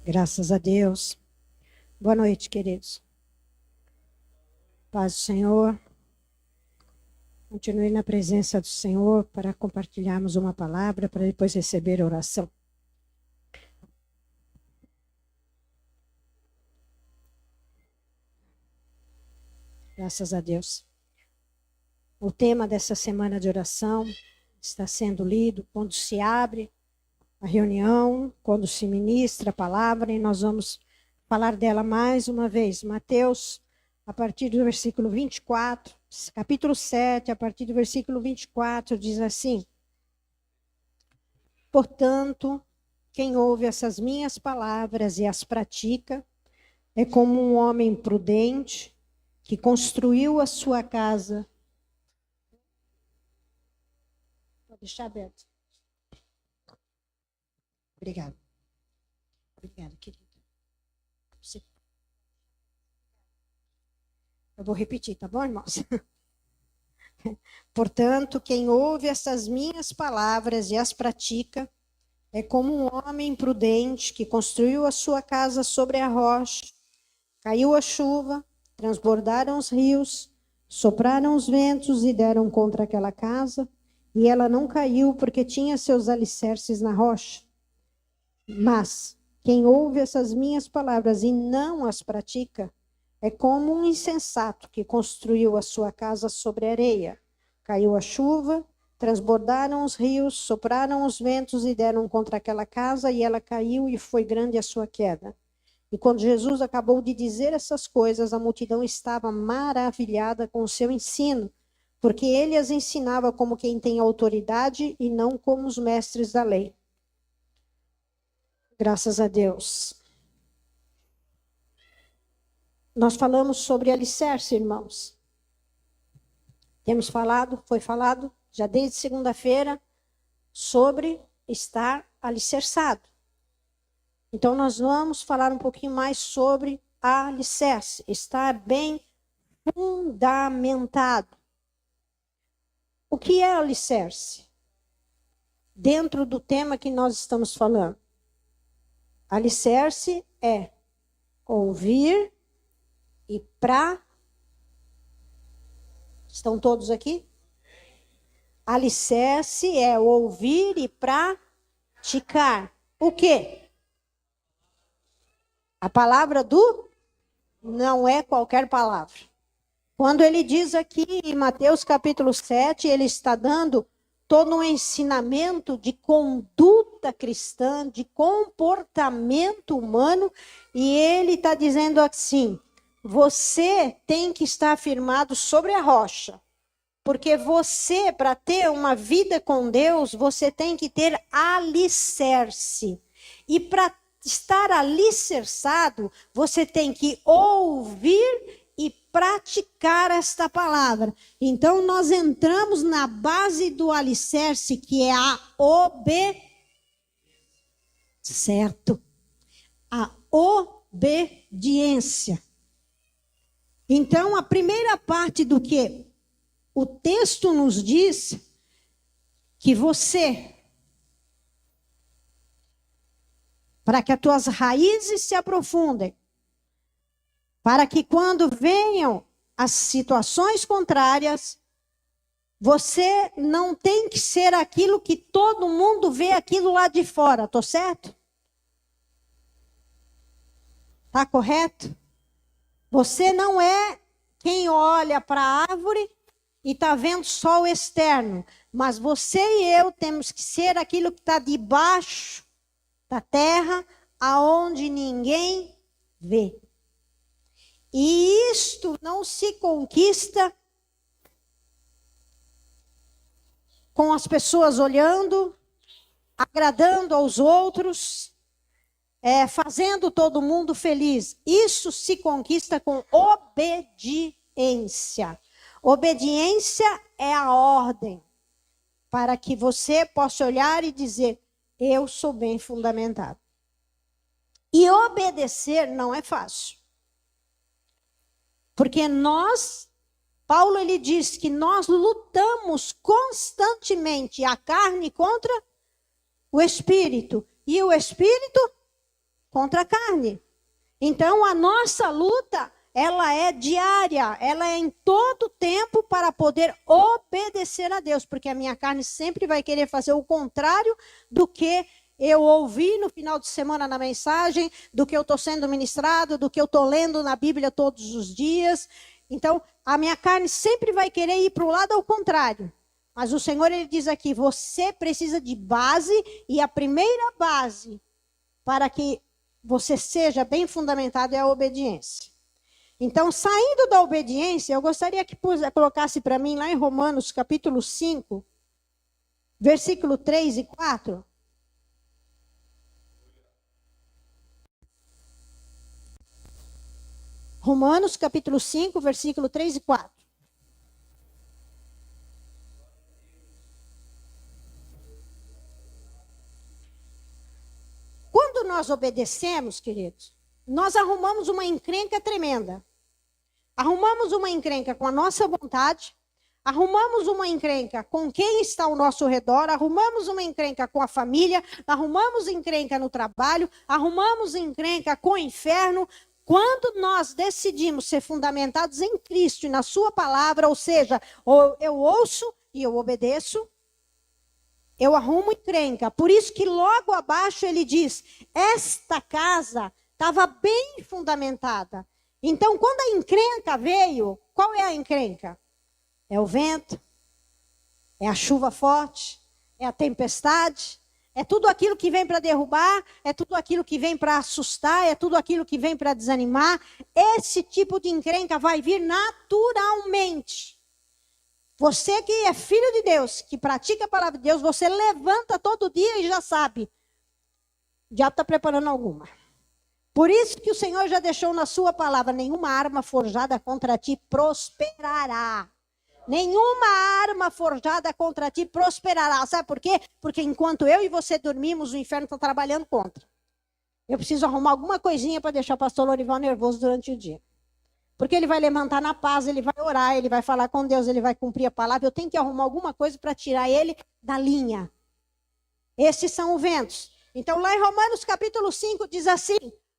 Graças a Deus. Boa noite, queridos. Paz do Senhor. Continue na presença do Senhor para compartilharmos uma palavra, para depois receber oração. Graças a Deus. O tema dessa semana de oração está sendo lido quando se abre a reunião, quando se ministra a palavra, e nós vamos falar dela mais uma vez. Mateus, a partir do versículo 24, capítulo 7, a partir do versículo 24, diz assim: Portanto, quem ouve essas minhas palavras e as pratica, é como um homem prudente que construiu a sua casa. Vou deixar aberto. Obrigada. Obrigada, querida. Eu vou repetir, tá bom, irmãos? Portanto, quem ouve essas minhas palavras e as pratica, é como um homem prudente que construiu a sua casa sobre a rocha. Caiu a chuva, transbordaram os rios, sopraram os ventos e deram contra aquela casa, e ela não caiu porque tinha seus alicerces na rocha. Mas quem ouve essas minhas palavras e não as pratica, é como um insensato que construiu a sua casa sobre areia. Caiu a chuva, transbordaram os rios, sopraram os ventos e deram contra aquela casa, e ela caiu e foi grande a sua queda. E quando Jesus acabou de dizer essas coisas, a multidão estava maravilhada com o seu ensino, porque ele as ensinava como quem tem autoridade e não como os mestres da lei. Graças a Deus. Nós falamos sobre alicerce, irmãos. Foi falado, já desde segunda-feira, sobre estar alicerçado. Então, nós vamos falar um pouquinho mais sobre a alicerce, estar bem fundamentado. O que é alicerce? Dentro do tema que nós estamos falando. Alicerce é ouvir e Estão todos aqui? Alicerce é ouvir e praticar. O quê? A palavra do não é qualquer palavra. Quando ele diz aqui em Mateus capítulo 7, ele está dando todo um ensinamento de conduta cristã, de comportamento humano, e ele está dizendo assim: você tem que estar firmado sobre a rocha, porque você, para ter uma vida com Deus, você tem que ter alicerce. E para estar alicerçado, você tem que ouvir e praticar esta palavra. Então, nós entramos na base do alicerce, que é a obediência. Então, a primeira parte do que o texto nos diz, que você, para que as tuas raízes se aprofundem, para que quando venham as situações contrárias, você não tem que ser aquilo que todo mundo vê aquilo lá de fora, tô certo? Tá correto? Você não é quem olha para a árvore e está vendo só o externo, mas você e eu temos que ser aquilo que está debaixo da terra, aonde ninguém vê. E isto não se conquista com as pessoas olhando, agradando aos outros, fazendo todo mundo feliz. Isso se conquista com obediência. Obediência é a ordem para que você possa olhar e dizer: eu sou bem fundamentado. E obedecer não é fácil. Porque Paulo ele diz que nós lutamos constantemente, a carne contra o espírito, e o espírito contra a carne. Então, a nossa luta, ela é diária, ela é em todo tempo para poder obedecer a Deus, porque a minha carne sempre vai querer fazer o contrário do que eu ouvi no final de semana na mensagem, do que eu estou sendo ministrado, do que eu estou lendo na Bíblia todos os dias. Então, a minha carne sempre vai querer ir para o lado ao contrário. Mas o Senhor, ele diz aqui, você precisa de base, e a primeira base para que você seja bem fundamentado é a obediência. Então, saindo da obediência, eu gostaria que colocasse para mim lá em Romanos capítulo 5, versículo 3 e 4. Romanos capítulo 5, versículo 3 e 4. Quando nós obedecemos, queridos, nós arrumamos uma encrenca tremenda. Arrumamos uma encrenca com a nossa vontade, arrumamos uma encrenca com quem está ao nosso redor, arrumamos uma encrenca com a família, arrumamos encrenca no trabalho, arrumamos encrenca com o inferno. Quando nós decidimos ser fundamentados em Cristo e na sua palavra, ou seja, eu ouço e eu obedeço, eu arrumo encrenca. Por isso que logo abaixo ele diz, esta casa estava bem fundamentada. Então, quando a encrenca veio, qual é a encrenca? É o vento, é a chuva forte, é a tempestade, é tudo aquilo que vem para derrubar, é tudo aquilo que vem para assustar, é tudo aquilo que vem para desanimar. Esse tipo de encrenca vai vir naturalmente. Você que é filho de Deus, que pratica a palavra de Deus, você levanta todo dia e já sabe. O diabo está preparando alguma. Por isso que o Senhor já deixou na sua palavra, nenhuma arma forjada contra ti prosperará. Nenhuma arma forjada contra ti prosperará. Sabe por quê? Porque enquanto eu e você dormimos, o inferno está trabalhando contra. Eu preciso arrumar alguma coisinha para deixar o pastor Lorival nervoso durante o dia. Porque ele vai levantar na paz, ele vai orar, ele vai falar com Deus, ele vai cumprir a palavra. Eu tenho que arrumar alguma coisa para tirar ele da linha. Esses são os ventos. Então, lá em Romanos capítulo 5, diz assim,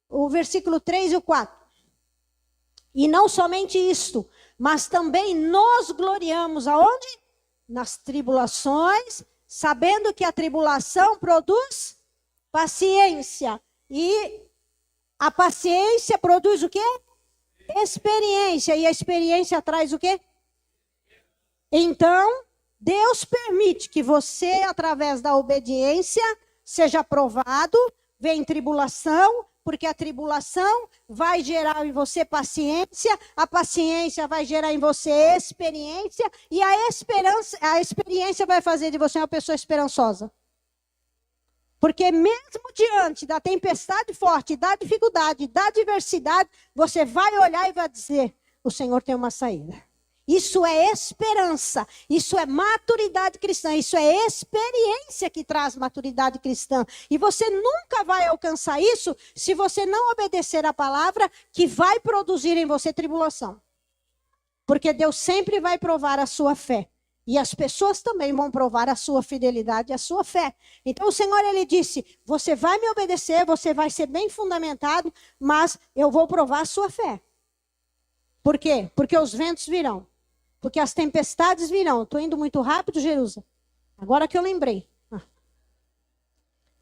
o versículo 3 e o 4. E não somente isto, mas também nos gloriamos aonde? Nas tribulações, sabendo que a tribulação produz paciência. E a paciência produz o quê? Experiência. E a experiência traz o quê? Então, Deus permite que você, através da obediência, seja aprovado, vem tribulação, porque a tribulação vai gerar em você paciência, a paciência vai gerar em você experiência, e a experiência vai fazer de você uma pessoa esperançosa. Porque mesmo diante da tempestade forte, da dificuldade, da adversidade, você vai olhar e vai dizer, o Senhor tem uma saída. Isso é esperança, isso é maturidade cristã, isso é experiência que traz maturidade cristã. E você nunca vai alcançar isso se você não obedecer a palavra que vai produzir em você tribulação. Porque Deus sempre vai provar a sua fé. E as pessoas também vão provar a sua fidelidade e a sua fé. Então o Senhor, ele disse, você vai me obedecer, você vai ser bem fundamentado, mas eu vou provar a sua fé. Por quê? Porque os ventos virão. Porque as tempestades virão. Estou indo muito rápido, Jerusa. Agora que eu lembrei.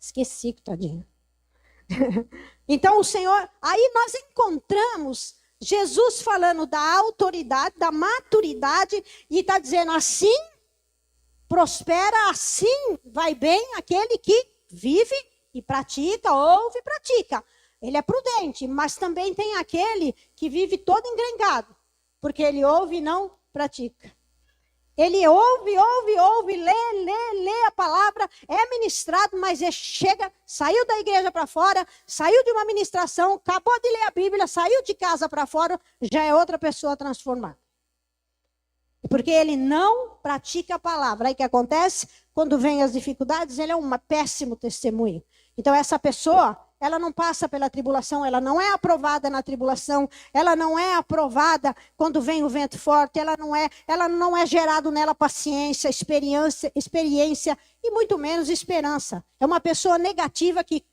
Esqueci, tadinho. Então o Senhor... Aí nós encontramos Jesus falando da autoridade, da maturidade. E está dizendo assim, prospera, assim vai bem aquele que vive e pratica, ouve e pratica. Ele é prudente, mas também tem aquele que vive todo engrencado. Porque ele ouve e não pratica. Ele ouve, lê a palavra, é ministrado, mas ele chega, saiu da igreja para fora, saiu de uma ministração, acabou de ler a Bíblia, saiu de casa para fora, já é outra pessoa transformada. Porque ele não pratica a palavra. Aí o que acontece? Quando vem as dificuldades, ele é um péssimo testemunho. Então essa pessoa, ela não passa pela tribulação, ela não é aprovada na tribulação, ela não é aprovada quando vem o vento forte, ela não é gerado nela paciência, experiência e muito menos esperança. É uma pessoa negativa que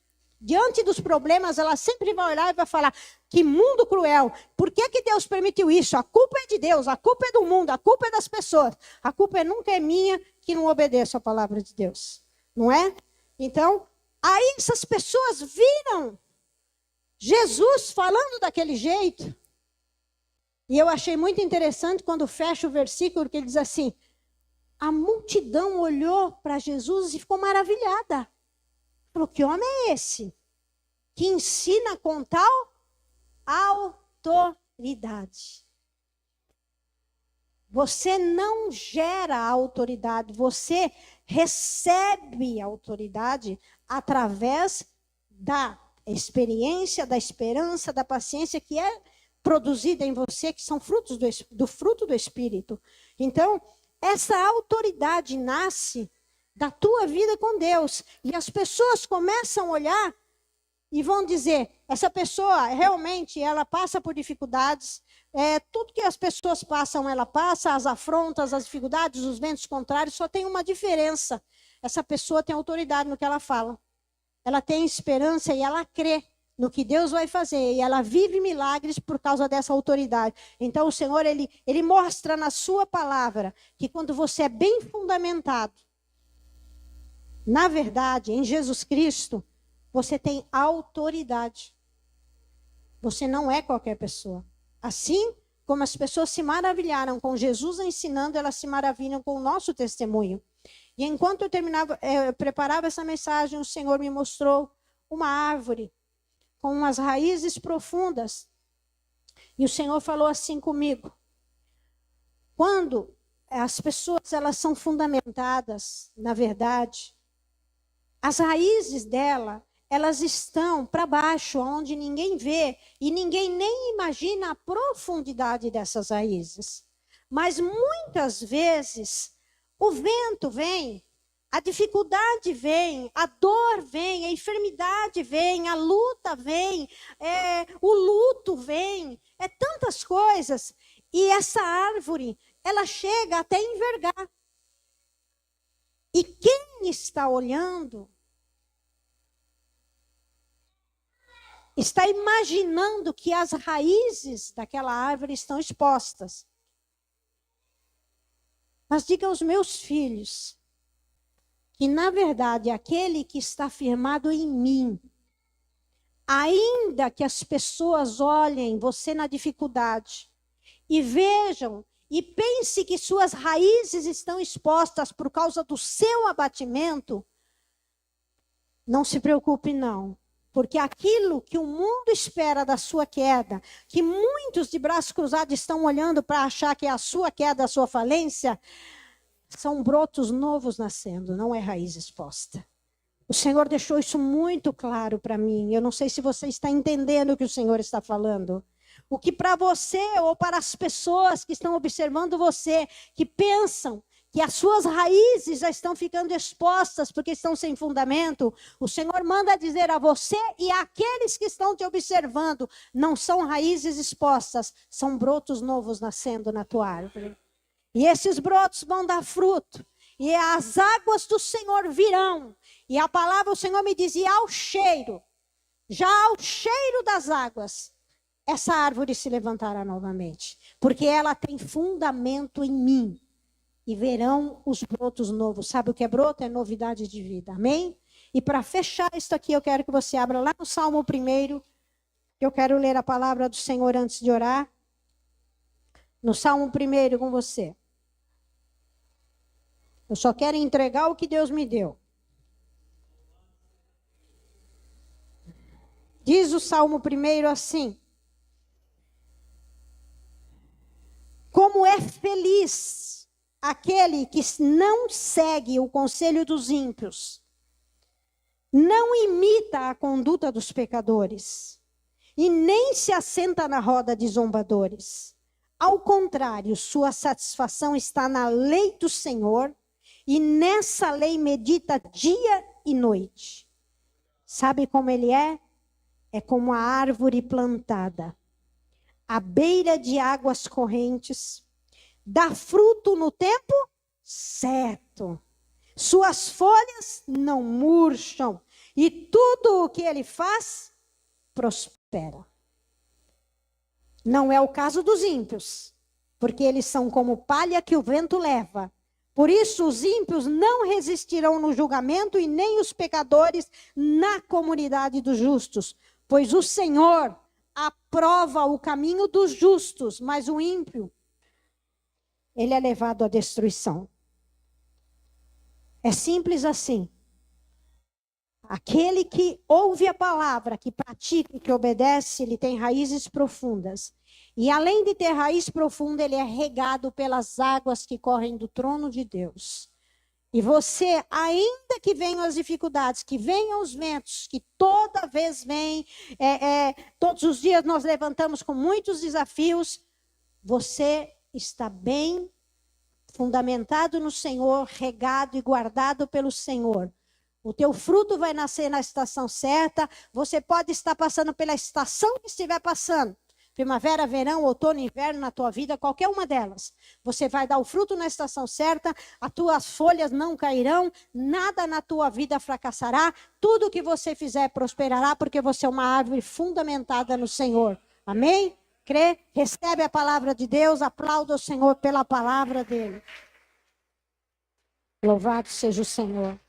Diante dos problemas, ela sempre vai olhar e vai falar: que mundo cruel, por que Deus permitiu isso? A culpa é de Deus, a culpa é do mundo, a culpa é das pessoas. A culpa nunca é minha que não obedeço a palavra de Deus. Não é? Então, aí essas pessoas viram Jesus falando daquele jeito. E eu achei muito interessante quando fecha o versículo, que ele diz assim: a multidão olhou para Jesus e ficou maravilhada. Falou: que homem é esse? Que ensina com tal autoridade. Você não gera autoridade, você recebe autoridade através da experiência, da esperança, da paciência que é produzida em você, que são frutos do fruto do Espírito. Então, essa autoridade nasce da tua vida com Deus. E as pessoas começam a olhar e vão dizer: essa pessoa realmente, ela passa por dificuldades. Tudo que as pessoas passam, ela passa, as afrontas, as dificuldades, os ventos contrários, só tem uma diferença. Essa pessoa tem autoridade no que ela fala. Ela tem esperança e ela crê no que Deus vai fazer. E ela vive milagres por causa dessa autoridade. Então o Senhor, ele mostra na sua palavra que quando você é bem fundamentado, na verdade, em Jesus Cristo, você tem autoridade. Você não é qualquer pessoa. Assim como as pessoas se maravilharam com Jesus ensinando, elas se maravilham com o nosso testemunho. E enquanto eu preparava essa mensagem, o Senhor me mostrou uma árvore com umas raízes profundas. E o Senhor falou assim comigo: quando as pessoas elas são fundamentadas na verdade, as raízes dela, elas estão para baixo, onde ninguém vê e ninguém nem imagina a profundidade dessas raízes. Mas muitas vezes o vento vem, a dificuldade vem, a dor vem, a enfermidade vem, a luta vem, o luto vem, tantas coisas. E essa árvore, ela chega até envergar. E quem está olhando, está imaginando que as raízes daquela árvore estão expostas. Mas diga aos meus filhos que, na verdade, aquele que está firmado em mim, ainda que as pessoas olhem você na dificuldade e vejam e pense que suas raízes estão expostas por causa do seu abatimento, não se preocupe não. Porque aquilo que o mundo espera da sua queda, que muitos de braços cruzados estão olhando para achar que é a sua queda, a sua falência, são brotos novos nascendo, não é raiz exposta. O Senhor deixou isso muito claro para mim. Eu não sei se você está entendendo o que o Senhor está falando. O que para você ou para as pessoas que estão observando você, que pensam que as suas raízes já estão ficando expostas porque estão sem fundamento, o Senhor manda dizer a você e àqueles que estão te observando: não são raízes expostas, são brotos novos nascendo na tua árvore. E esses brotos vão dar fruto. E as águas do Senhor virão. E a palavra, o Senhor me dizia, ao cheiro, já ao cheiro das águas, essa árvore se levantará novamente. Porque ela tem fundamento em mim. E verão os brotos novos. Sabe o que é broto? É novidade de vida. Amém? E para fechar isso aqui, eu quero que você abra lá no Salmo 1. Eu quero ler a palavra do Senhor antes de orar. No Salmo 1 com você. Eu só quero entregar o que Deus me deu. Diz o Salmo 1 assim: como é feliz aquele que não segue o conselho dos ímpios, não imita a conduta dos pecadores, e nem se assenta na roda de zombadores. Ao contrário, sua satisfação está na lei do Senhor, e nessa lei medita dia e noite. Sabe como ele é? É como a árvore plantada à beira de águas correntes, dá fruto no tempo certo. Suas folhas não murcham, e tudo o que ele faz prospera. Não é o caso dos ímpios, porque eles são como palha que o vento leva. Por isso os ímpios não resistirão no julgamento e nem os pecadores na comunidade dos justos, pois o Senhor aprova o caminho dos justos, mas o ímpio, ele é levado à destruição. É simples assim. Aquele que ouve a palavra, que pratica e que obedece, ele tem raízes profundas. E além de ter raiz profunda, ele é regado pelas águas que correm do trono de Deus. E você, ainda que venham as dificuldades, que venham os ventos, que toda vez vem, todos os dias nós levantamos com muitos desafios, você está bem fundamentado no Senhor, regado e guardado pelo Senhor. O teu fruto vai nascer na estação certa. Você pode estar passando pela estação que estiver passando. Primavera, verão, outono, inverno na tua vida, qualquer uma delas. Você vai dar o fruto na estação certa, as tuas folhas não cairão, nada na tua vida fracassará, tudo que você fizer prosperará, porque você é uma árvore fundamentada no Senhor. Amém? Crê? Recebe a palavra de Deus, aplauda o Senhor pela palavra dele. Louvado seja o Senhor.